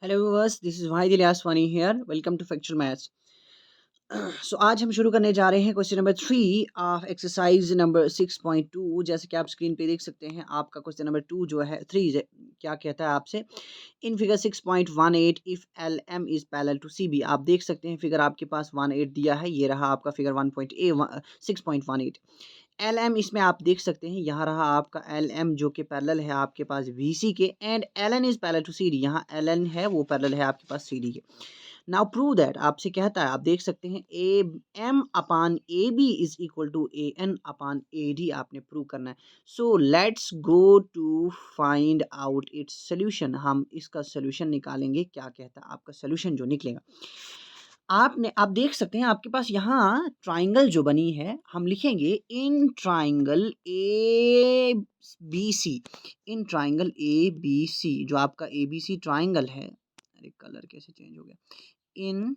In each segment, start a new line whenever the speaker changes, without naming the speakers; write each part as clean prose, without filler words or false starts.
Hello viewers, this is Wahid Ilyas Wani here. Welcome to factual maths. So आज हम शुरू करने जा रहे हैं question number 3 of exercise number 6.2। जैसे कि आप स्क्रीन पे देख सकते हैं, आपका क्वेश्चन नंबर 2 जो है 3 क्या कहता है आपसे। In figure 6.18 if L M is parallel to C B. आप देख सकते हैं फिगर आपके पास 18 दिया है, ये रहा आपका फिगर 6.18। एल एम इसमें आप देख सकते हैं, यहाँ रहा आपका एल एम जो कि पैरेलल है आपके पास वी सी के, and L N is parallel to C D. यहाँ एल एन है वो पैरेलल है आपके पास सी डी के। नाउ प्रूव दैट आपसे कहता है, आप देख सकते हैं A M upon A B is equal to A N upon A D आपने प्रूव करना है। So let's go to find out its solution. हम इसका सोल्यूशन निकालेंगे। क्या कहता है आपका सोल्यूशन जो निकलेगा, आप देख सकते हैं आपके पास यहाँ ट्राइंगल जो बनी है, हम लिखेंगे in triangle A B C. In triangle A B C जो आपका ए बी सी ट्राइंगल है, अरे कलर कैसे चेंज हो गया, इन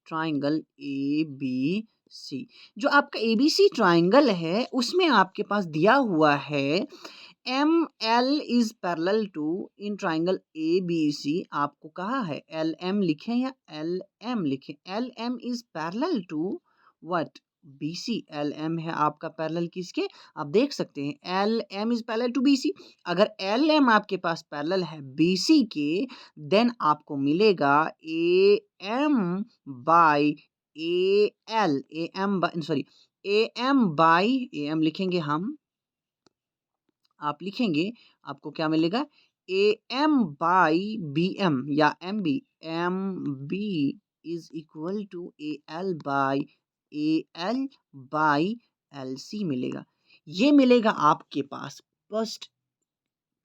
ट्राइंगल ए बी सी। जो आपका ए बी सी ट्राइंगल है उसमें आपके पास दिया हुआ है M L is parallel to, in triangle A B C आपको कहा है एल एम लिखें या एल एम लिखें। L M is parallel to what, B C. L M है आपका पैरेलल किसके, आप देख सकते हैं L M is parallel to B C. अगर एल एम आपके पास पैरेलल है बी सी के, देन आपको मिलेगा A M by A L. A M by sorry, A M by A M लिखेंगे हम, आप लिखेंगे आपको क्या मिलेगा, A M by B M या M B. M B is equal to A L by A L by L C मिलेगा। ये मिलेगा आपके पास फर्स्ट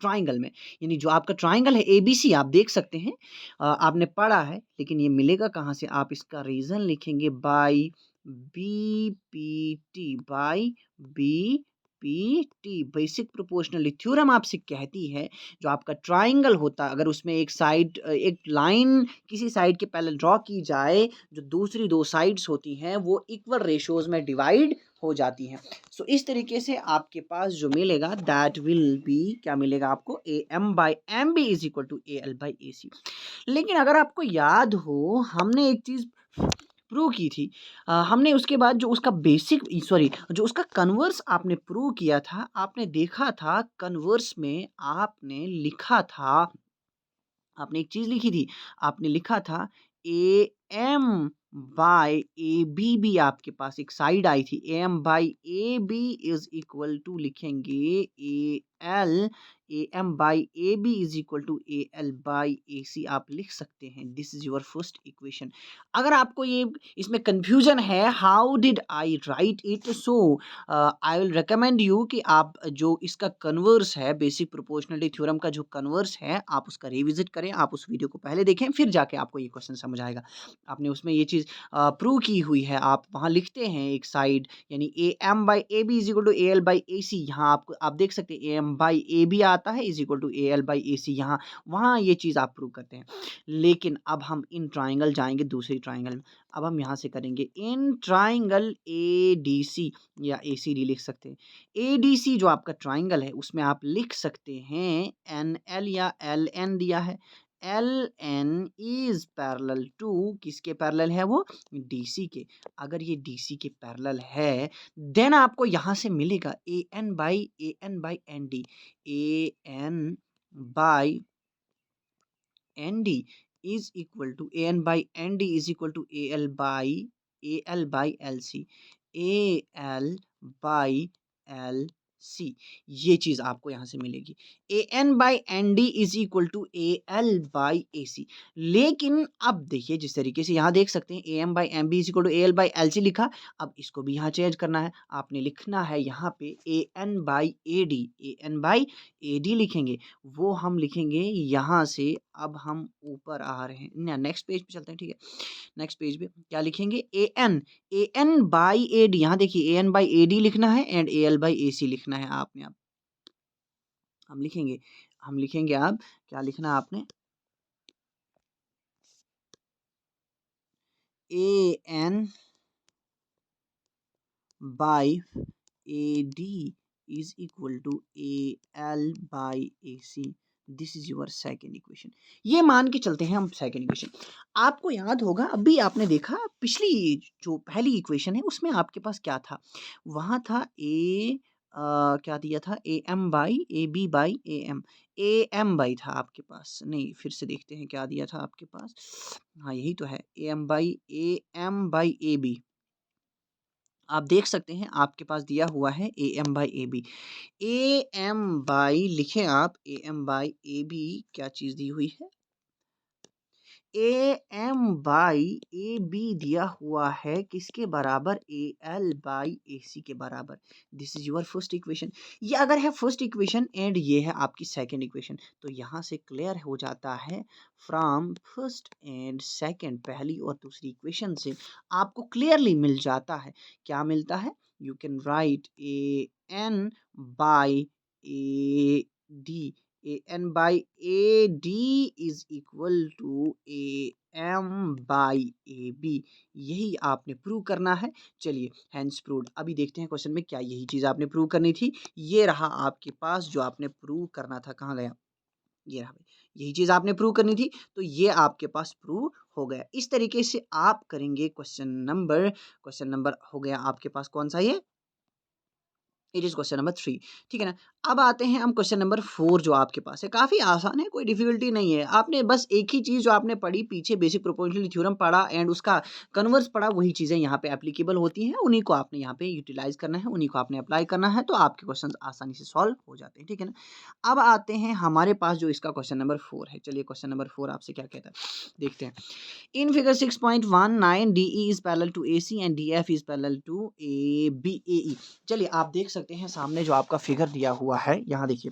ट्राइंगल में। यानी जो आपका ट्राइंगल है ए बी सी आप देख सकते हैं, आपने पढ़ा है, लेकिन ये मिलेगा कहाँ से, आप इसका रीज़न लिखेंगे by B P T, by B P T. Basic proportionality theorem आपसे कहती है जो आपका ट्राइंगल होता है, अगर उसमें एक साइड एक लाइन किसी साइड के पहले ड्रॉ की जाए, जो दूसरी दो साइड्स होती हैं वो इक्वल रेशोज में डिवाइड हो जाती हैं। सो इस तरीके से आपके पास जो मिलेगा दैट विल बी, क्या मिलेगा आपको, A M by M B is equal to A L by A C. लेकिन अगर आपको याद हो, हमने एक चीज़ प्रूव की थी, हमने उसके बाद जो उसका बेसिक सॉरी जो उसका कन्वर्स आपने प्रूव किया था, आपने देखा था कन्वर्स में आपने लिखा था, आपने एक चीज़ लिखी थी, आपने लिखा था A M by A B B. आपके पास एक साइड आई थी A M by A B is equal to लिखेंगे A L, A M by A B is equal to A L by A C आप लिख सकते हैं। This is your first equation. अगर आपको ये इसमें कंफ्यूजन है how did I write it, so I will recommend you कि आप जो इसका कन्वर्स है, बेसिक प्रोपोर्शनलिटी थ्योरम का जो कन्वर्स है, आप उसका रिविजिट करें, आप उस वीडियो को पहले देखें, फिर जाके आपको ये क्वेश्चन समझ आएगा। आपने उसमें ये चीज़ प्रूव की हुई है। आप वहाँ लिखते हैं एक साइड, यानी A M by A B is equal to A L by A C. यहाँ आपको आप देख सकते हैं A M by A B आता है is equal to A L by A C, यहाँ वहाँ ये चीज़ आप प्रूव करते हैं। लेकिन अब हम इन ट्राइंगल जाएंगे दूसरी ट्राइंगल में। अब हम यहाँ से करेंगे इन ट्राइंगल ए डी सी या ए सी डी लिख सकते हैं। ए डी सी जो आपका ट्राइंगल है उसमें आप लिख सकते हैं एन एल या एल एन दिया है। L N is parallel to, किसके पैरेलल है वो, डी सी के। अगर ये डी सी के पैरेलल है, देन आपको यहाँ से मिलेगा A N by N D. A N by N D is equal to A N by N D is equal to A L by L C. A L by L C, ये चीज़ आपको यहाँ से मिलेगी। A N by N D is equal to A L by A C. लेकिन अब देखिए जिस तरीके से यहाँ देख सकते हैं A M by M B is equal to A L by L C लिखा, अब इसको भी यहाँ चेंज करना है। आपने लिखना है यहाँ पे A N by A D, A N by A D लिखेंगे, वो हम लिखेंगे यहाँ से। अब हम ऊपर आ रहे हैं, नेक्स्ट पेज पे चलते हैं, ठीक है। नेक्स्ट पेज पे क्या लिखेंगे, ए एन बाई ए डी। यहाँ देखिए ए एन बाई ए डी लिखना है and A L by A सी लिखना है आपने। अब हम लिखेंगे अब क्या लिखना है आपने, A N by A D is equal to A L by A C. This is your second equation. ये मान के चलते हैं हम सेकेंड इक्वेशन। आपको याद होगा अभी आपने देखा पिछली जो पहली इक्वेशन है उसमें आपके पास क्या था, वहाँ था क्या दिया था, A M by A B by A M, A M by था आपके पास, नहीं फिर से देखते हैं क्या दिया था आपके पास, हाँ यही तो है, A M by A B. आप देख सकते हैं आपके पास दिया हुआ है A M by A B, A M by लिखें आप, A M by A B क्या चीज़ दी हुई है, A M by A B दिया हुआ है किसके बराबर, ए एल बाई ए सी के बराबर। This is your first equation. ये अगर है फर्स्ट इक्वेशन एंड ये है आपकी सेकंड इक्वेशन, तो यहाँ से क्लियर हो जाता है फ्रॉम फर्स्ट एंड सेकंड, पहली और दूसरी इक्वेशन से आपको क्लियरली मिल जाता है, क्या मिलता है, you can write A N by A D, A N by A D is equal to A M by A B. यही आपने प्रूव करना है। चलिए हैंड्स प्रूव्ड। अभी देखते हैं क्वेश्चन में क्या यही चीज़ आपने प्रूव करनी थी। ये रहा आपके पास जो आपने प्रूव करना था, कहाँ गया, ये रहा भाई, यही चीज़ आपने प्रूव करनी थी, तो ये आपके पास प्रूव हो गया। इस तरीके से आप करेंगे क्वेश्चन नंबर हो गया आपके पास कौन सा, ये इट इज़ क्वेश्चन नंबर 3, ठीक है ना। अब आते हैं हम क्वेश्चन नंबर 4 जो आपके पास है, काफ़ी आसान है, कोई डिफिकल्टी नहीं है। आपने बस एक ही चीज़ जो आपने पढ़ी पीछे, बेसिक प्रोपोर्शनल थ्योरम पढ़ा एंड उसका कन्वर्स पढ़ा, वही चीज़ें यहाँ पे एप्लीकेबल होती हैं, उन्हीं को आपने यहाँ पे यूटिलाइज करना है, उन्हीं को आपने अप्लाई करना है, तो आपके क्वेश्चन आसानी से सॉल्व हो जाते हैं, ठीक है ना। अब आते हैं हमारे पास जो इसका क्वेश्चन नंबर 4 है। चलिए क्वेश्चन नंबर 4 आपसे क्या कहता है देखते हैं। In figure 6.19 DE is parallel to AC and DF is parallel to ABAE। चलिए आप देख सकते हैं सामने जो आपका फिगर दिया हुआ है, यहाँ देखिए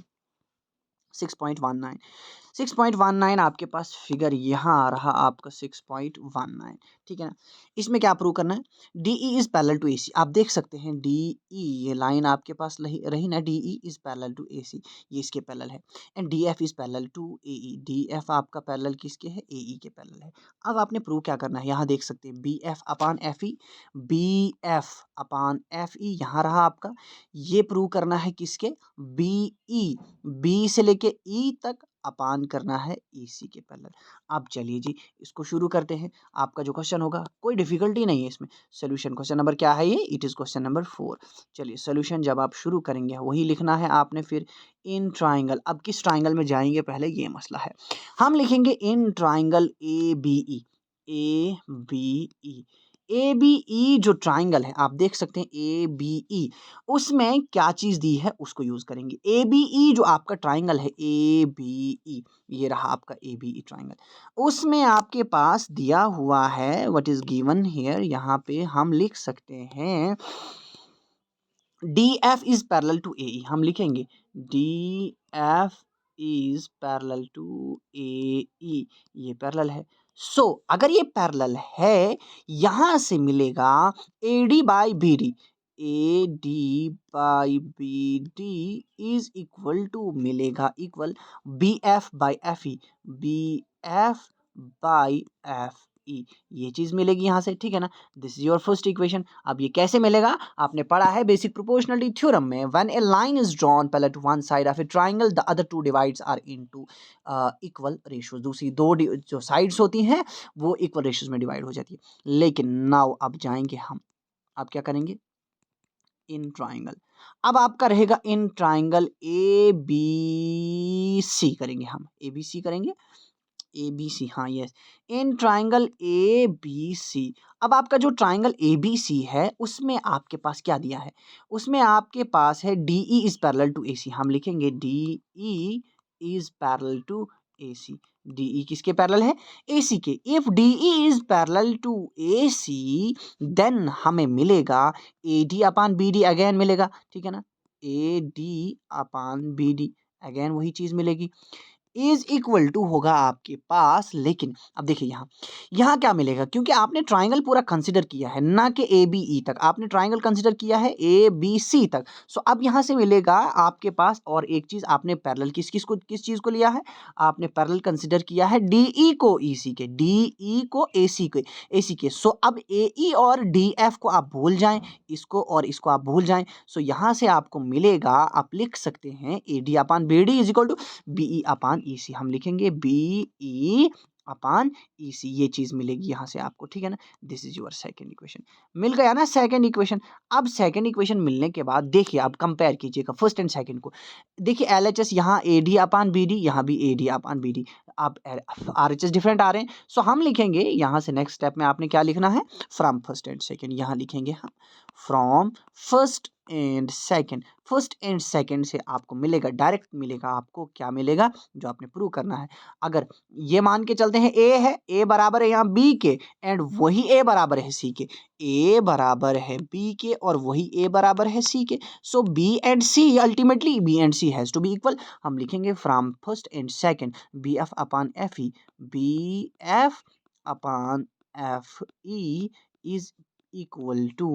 6.19 आपके पास फिगर यहाँ आ रहा आपका 6.19, ठीक है ना। इसमें क्या प्रूव करना है, D E is parallel to A C. आप देख सकते हैं डी ई, ये लाइन आपके पास रही ना, D E is parallel to A C, ये इसके पैरेलल है, and D F is parallel to A E, D F आपका पैरेलल किसके है, ए ई के पैरेलल है। अब आपने प्रूव क्या करना है, यहाँ देख सकते हैं B F upon F E, B F upon F E यहाँ रहा आपका, ये प्रूव करना है किसके, बी ई, बी से लेके ई तक अपान करना है ईसी के पैरेलल। अब चलिए जी इसको शुरू करते हैं। आपका जो क्वेश्चन होगा कोई डिफिकल्टी नहीं है इसमें। सोल्यूशन क्वेश्चन नंबर क्या है, ये इट इज़ क्वेश्चन नंबर 4। चलिए सोल्यूशन जब आप शुरू करेंगे वही लिखना है आपने, फिर इन ट्राइंगल। अब किस ट्राइंगल में जाएंगे पहले, ये मसला है। हम लिखेंगे in triangle A B E, A B E, A B E जो ट्राइंगल है आप देख सकते हैं ए बी ई, उसमें क्या चीज़ दी है उसको यूज़ करेंगे। ए बी ई जो आपका ट्राइंगल है ए बी ई, ये रहा आपका ए बी ई ट्राइंगल, उसमें आपके पास दिया हुआ है व्हाट इज़ गिवन हियर, यहाँ पे हम लिख सकते हैं D F is parallel to A E. हम लिखेंगे D F is parallel to A E, ये पैरेलल है। सो अगर ये पैरेलल है, यहाँ से मिलेगा A D by B D, A D by B D is equal to, मिलेगा equal B F by F E, B F by F E, ये चीज़ मिलेगी यहाँ से, ठीक है ना। This is your first equation. अब ये कैसे मिलेगा, आपने पढ़ा है बेसिक प्रोपोर्शनलिटी थ्योरम में, when a line is drawn parallel to one side of a triangle the other two divides are into equal ratios, दूसरी दो जो साइड्स होती हैं वो इक्वल रेशियोज में डिवाइड हो जाती है। लेकिन नाउ अब जाएंगे हम, आप क्या करेंगे, इन ट्राइंगल। अब आपका रहेगा इन ट्राइंगल ए बी सी करेंगे हम, ए बी सी करेंगे, ए बी सी, हाँ yes, in triangle A B C. अब आपका जो ट्राइंगल ए बी सी है उसमें आपके पास क्या दिया है, उसमें आपके पास है D E is parallel to A C. हम लिखेंगे D E is parallel to A C, D E किसके पैरेलल है, ए सी के। If D E is parallel to A C then हमें मिलेगा A D upon B D, again मिलेगा, ठीक है ना, A D upon B D, again वही चीज़ मिलेगी, इज इक्वल टू होगा आपके पास। लेकिन अब देखिए यहाँ क्या मिलेगा, क्योंकि आपने ट्राइंगल पूरा कंसिडर किया है, ना कि ए बी ई तक, आपने ट्राइंगल कंसिडर किया है ए बी सी तक। सो अब यहाँ से मिलेगा आपके पास और एक चीज़, आपने पैरेलल किस चीज़ को लिया है, आपने पैरेलल कंसिडर किया है डी ई को ई सी के, डी ई को ए सी के। सो अब ए ई और डी एफ को आप भूल जाएं, इसको और इसको आप भूल जाएं। सो यहाँ से आपको मिलेगा, आप लिख सकते हैं A D upon B D is equal to B E upon E C, हम लिखेंगे BE अपॉन EC, ये चीज़ मिलेगी यहाँ से आपको, ठीक है ना। This is your second equation, मिल गया ना सेकंड इक्वेशन। अब सेकंड इक्वेशन मिलने के बाद देखिए, अब कंपेयर कीजिएगा फर्स्ट एंड सेकंड को। देखिए LHS यहाँ AD अपॉन BD, यहाँ भी AD अपॉन BD, अब RHS डिफरेंट आ रहे हैं, सो हम लिखेंगे यहाँ से नेक्स्ट स्टेप में आपने क्या लिखना है, फ्रॉम फर्स्ट एंड सेकंड, यहाँ लिखेंगे हम from first and second. First and second से आपको मिलेगा, डायरेक्ट मिलेगा आपको, क्या मिलेगा जो आपने प्रूव करना है। अगर ये मान के चलते हैं A है, A बराबर है यहाँ B के, एंड वही A बराबर है C के, A बराबर है B के और वही A बराबर है C के, so B and C ultimately B and C has to be equal. हम लिखेंगे from first and second BF upon FE, BF upon FE is equal to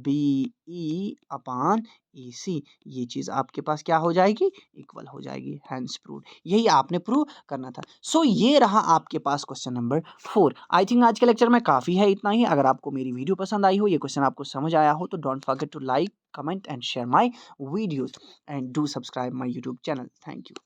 BE upon EC, ये चीज़ आपके पास क्या हो जाएगी, इक्वल हो जाएगी, हैंस प्रूव्ड। यही आपने प्रूव करना था। सो ये रहा आपके पास क्वेश्चन नंबर 4। आई थिंक आज के लेक्चर में काफ़ी है, इतना ही। अगर आपको मेरी वीडियो पसंद आई हो, ये क्वेश्चन आपको समझ आया हो, तो don't forget to like, comment and share my videos and do subscribe my YouTube channel. Thank you.